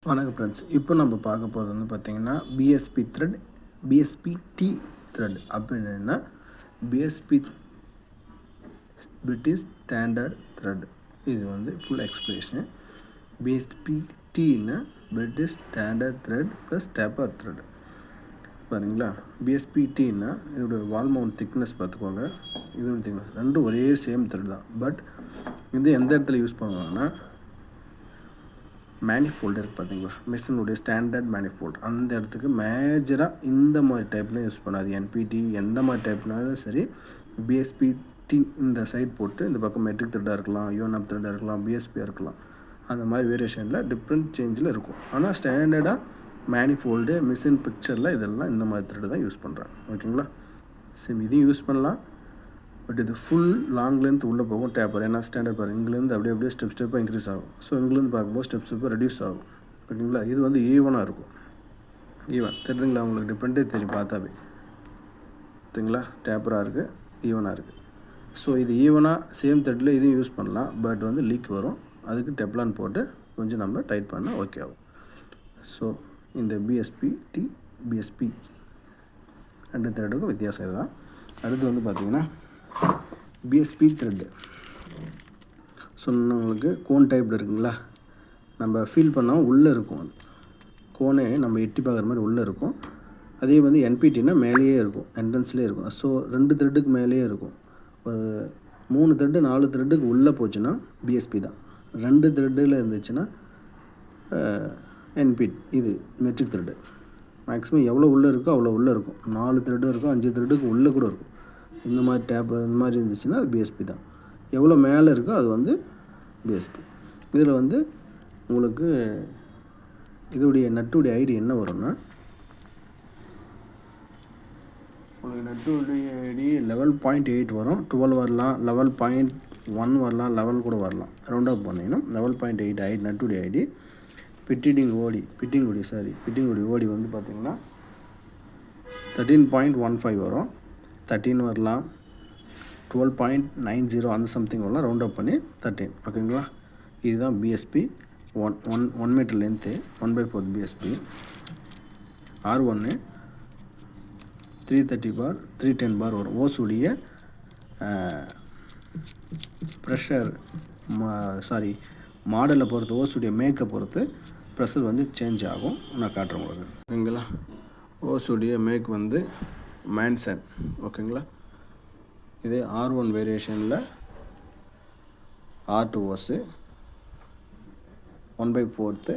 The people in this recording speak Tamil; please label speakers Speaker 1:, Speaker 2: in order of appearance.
Speaker 1: வணக்கம் ஃப்ரெண்ட்ஸ். இப்போ நம்ம பார்க்க போகிறது வந்து பார்த்திங்கன்னா பிஎஸ்பி த்ரெட், பிஎஸ்பிடி த்ரெட் அப்படின்னா பிஎஸ்பி பிரிட்டிஷ் ஸ்டாண்டர்ட் த்ரெட். இது வந்து ஃபுல் எக்ஸ்பிளேஷன். பிஎஸ்பிடின்னா British standard thread plus taper thread. பாருங்களா, பிஎஸ்பிடின்னா இதோட வால் மவுண்ட் திக்னஸ் பார்த்துக்கோங்க. இதோட திக்னஸ் ரெண்டும் ஒரே சேம் த்ரெட் தான். பட் இது எந்த இடத்துல யூஸ் பண்ணுவாங்கன்னா மேனிஃபோல்டு இருக்குது பார்த்தீங்களா, மிஷினுடைய ஸ்டாண்டர்ட் மேனிஃபோல்டு, அந்த இடத்துக்கு மேஜராக இந்த மாதிரி டைப் தான் யூஸ் பண்ணாது. என்பிடி எந்த மாதிரி டைப்னாலும் சரி, பிஎஸ்பிடி இந்த சைட் போட்டு இந்த பக்கம் மெட்ரிக் த்ரெட்டாக இருக்கலாம், யூஎன்எப் த்ரெட்டாக இருக்கலாம், பிஎஸ்பியாக இருக்கலாம். அந்த மாதிரி வேரியேஷனில் டிஃப்ரெண்ட் சேஞ்சில் இருக்கும். ஆனால் ஸ்டாண்டர்டாக மேனிஃபோல்டு மிஷின் பிக்சரில் இதெல்லாம் இந்த மாதிரி த்ரெட்டு தான் யூஸ் பண்ணுறாங்க. ஓகேங்களா, சரி இதையும் யூஸ் பண்ணலாம். பட் இது ஃபுல் லாங் லென்த் உள்ளே போகும் டேப்பர். ஏன்னா ஸ்டாண்டர்ட் பாருங்கள், இங்கேருந்து அப்படியே ஸ்டெப்பாக இன்க்ரீஸ் ஆகும். ஸோ இங்கேருந்து பார்க்கும்போது ஸ்டெப்பாக ரெடியூஸ் ஆகும். ஓகேங்களா, இது வந்து ஈவனாக இருக்கும். தெரியுதுங்களா உங்களுக்கு? டிஃப்ரெண்ட்டே தெரியும் பார்த்தாவே. சரிங்களா, டேப்பராக இருக்குது, ஈவனாக இருக்குது. ஸோ இது ஈவனாக சேம் த்ரெட்டில் இதையும் யூஸ் பண்ணலாம். பட் வந்து லீக் வரும். அதுக்கு டெப்லான் போட்டு கொஞ்சம் நம்ம டைட் பண்ணால் ஓகே ஆகும். ஸோ இந்த பிஎஸ்பி ரெண்டு த்ரெட்டுக்கும் வித்தியாசம் இதுதான். அடுத்து வந்து பார்த்திங்கன்னா பிஎஸ்பி த்ரெட்டு சொன்னவங்களுக்கு கோன் டைப்பில் இருக்குங்களா, நம்ம ஃபீல் பண்ணால் உள்ளே இருக்கும். அது கோனே நம்ம எட்டி பார்க்குற மாதிரி உள்ளே இருக்கும். அதே வந்து என்பிடினா மேலேயே இருக்கும், என்ட்ரன்ஸ்லேயே இருக்கும். ஸோ 2 த்ரெட்டுக்கு மேலேயே இருக்கும். ஒரு 3 த்ரெட்டு 4 த்ரெட்டுக்கு உள்ளே போச்சுன்னா பிஎஸ்பி தான். 2 த்ரெட்டில் இருந்துச்சுன்னா இது மெட்ரிக் த்ரெட்டு. மேக்ஸிமம் எவ்வளோ உள்ளே இருக்கோ அவ்வளோ உள்ளே இருக்கும். 4 த்ரெட்டும் இருக்கும், 5 த்ரெட்டுக்கு உள்ளே கூட இருக்கும். இந்த மாதிரி டேப் இந்த மாதிரி இருந்துச்சுன்னா அது பிஎஸ்பி தான். எவ்வளோ மேலே இருக்கோ அது வந்து பிஎஸ்பி. இதில் வந்து உங்களுக்கு இதோடைய நட்டுடைய ஐடி என்ன வரும்னா, உங்களுக்கு நட்டுடைய ஐடி 11.8 வரும். 12 வரலாம், 11.1 வரலாம், 11 கூட வரலாம். ரவுண்ட் அப் பண்ணிங்கன்னா 11.8 ஐடி நட்டுடைய ஐடி. பிட்டிங் ஓடி வந்து பார்த்திங்கன்னா 13.15 வரும். 13 வரலாம், 12.90 அந்த சம்திங் வரலாம். ரவுண்ட் அப் பண்ணி 13. ஓகேங்களா, இதுதான் BSP 1 meter length 1/4 BSP. R1 330 bar 310 bar வரும். ஓஸுடைய ப்ரெஷர் மாடலை பொறுத்து, ஓஸுடைய மேக்கை பொறுத்து ப்ரெஷர் வந்து சேஞ்ச் ஆகும். நான் காட்டுறேன் உங்களுக்கு. ஓகேங்களா, ஓஸுடைய மேக் வந்து மேன்சன். ஓகேங்களா, இது R1 வேரியேஷனில் R2 ஓஸு 1/4